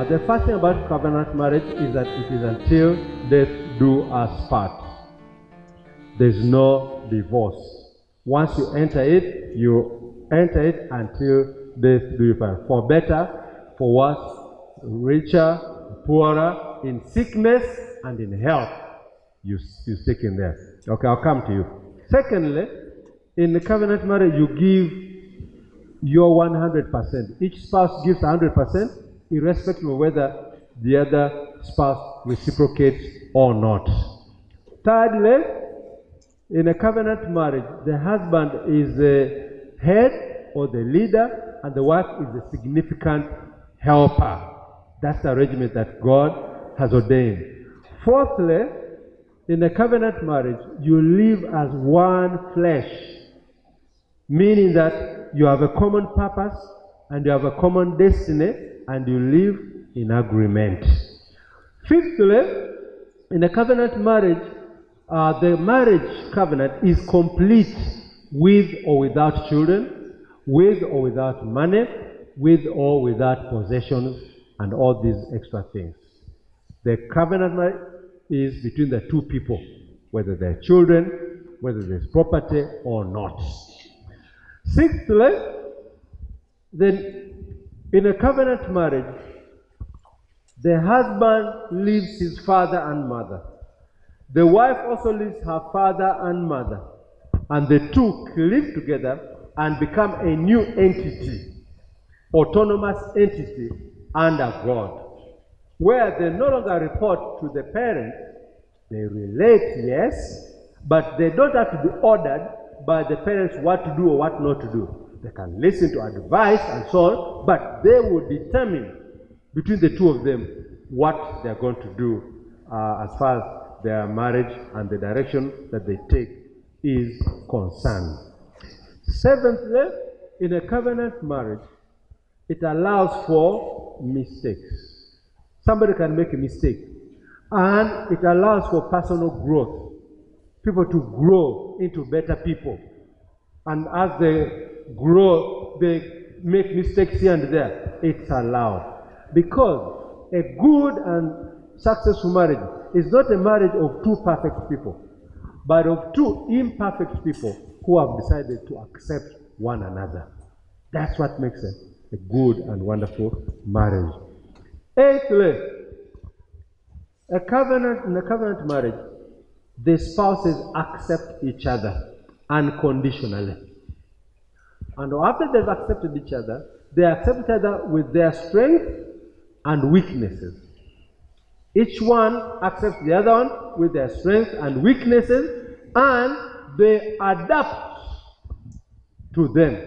The first thing about covenant marriage is that it is until death do us part. There's no divorce. Once you enter it, you enter it until death do you part. For better, for worse, richer, poorer, in sickness and in health, you stick in there. Okay, I'll come to you. Secondly, in the covenant marriage, you give your 100%. Each spouse gives 100%, irrespective of whether the other spouse reciprocates or not. Thirdly, in a covenant marriage, the husband is the head or the leader, and the wife is the significant helper. That's the arrangement that God has ordained. Fourthly, in a covenant marriage, you live as one flesh, meaning that you have a common purpose and you have a common destiny, and you live in agreement. Fifthly, in a covenant marriage, the marriage covenant is complete with or without children, with or without money, with or without possessions, and all these extra things. The covenant marriage is between the two people, whether they're children, whether there's property or not. Sixthly, then in a covenant marriage, the husband leaves his father and mother. The wife also leaves her father and mother. And the two live together and become a new entity, autonomous entity under God, where they no longer report to the parents. They relate, yes, but they don't have to be ordered by the parents what to do or what not to do. They can listen to advice and so on, but they will determine between the two of them what they're going to do as far as their marriage and the direction that they take is concerned. Seventhly, in a covenant marriage, it allows for mistakes. Somebody can make a mistake, and it allows for personal growth. People to grow into better people. And as they grow, they make mistakes here and there. It's allowed. Because a good and successful marriage is not a marriage of two perfect people, but of two imperfect people who have decided to accept one another. That's what makes a good and wonderful marriage. Eighthly, in a covenant marriage, the spouses accept each other unconditionally. And after they've accepted each other, they accept each other with their strengths and weaknesses. Each one accepts the other one with their strengths and weaknesses, and they adapt to them.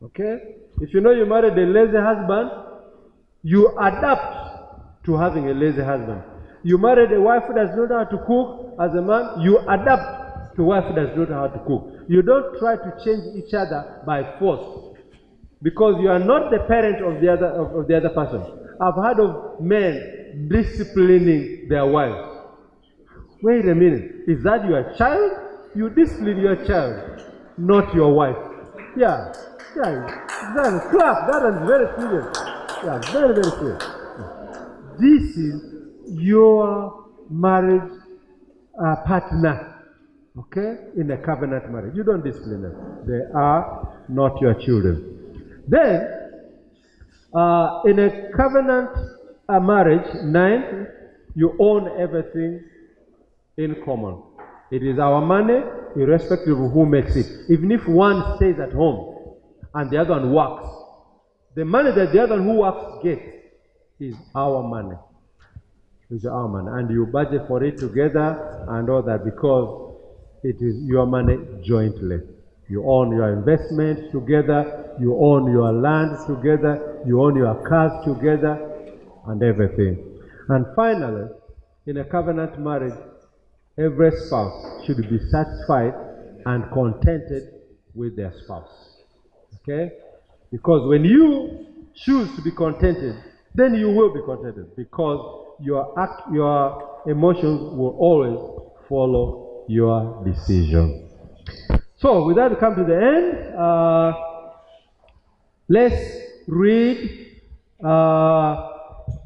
Okay? If you know you married a lazy husband, you adapt to having a lazy husband. You married a wife who does not know how to cook, as a man, you adapt to a wife who does not know how to cook. You don't try to change each other by force, because you are not the parent of the other person. I've heard of men disciplining their wives. Wait a minute, is that your child? You discipline your child, not your wife. Yeah, that clap. That is very serious. Yeah, very, very serious. This is your marriage partner, okay, in a covenant marriage. You don't discipline them. They are not your children. Then, in a covenant marriage, 9, you own everything in common. It is our money, irrespective of who makes it. Even if one stays at home and the other one works, the money that the other one who works gets is our money. It's our money. And you budget for it together and all that, because it is your money jointly. You own your investment together, you own your land together, you own your cars together, and everything. And finally, in a covenant marriage, every spouse should be satisfied and contented with their spouse. Okay? Because when you choose to be contented, then you will be contented, because your emotions will always follow your decision. So, with that, we come to the end. Let's read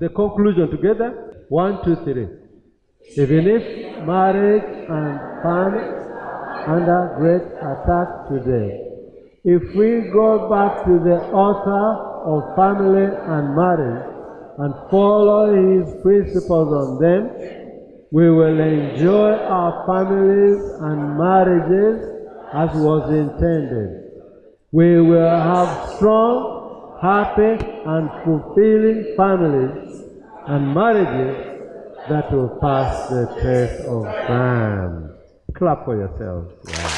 the conclusion together. 1, 2, 3. Even if marriage and family under great attack today, if we go back to the author of family and marriage and follow his principles on them, we will enjoy our families and marriages as was intended. We will have strong, happy, and fulfilling families and marriages that will pass the test of time. Clap for yourselves. Yeah.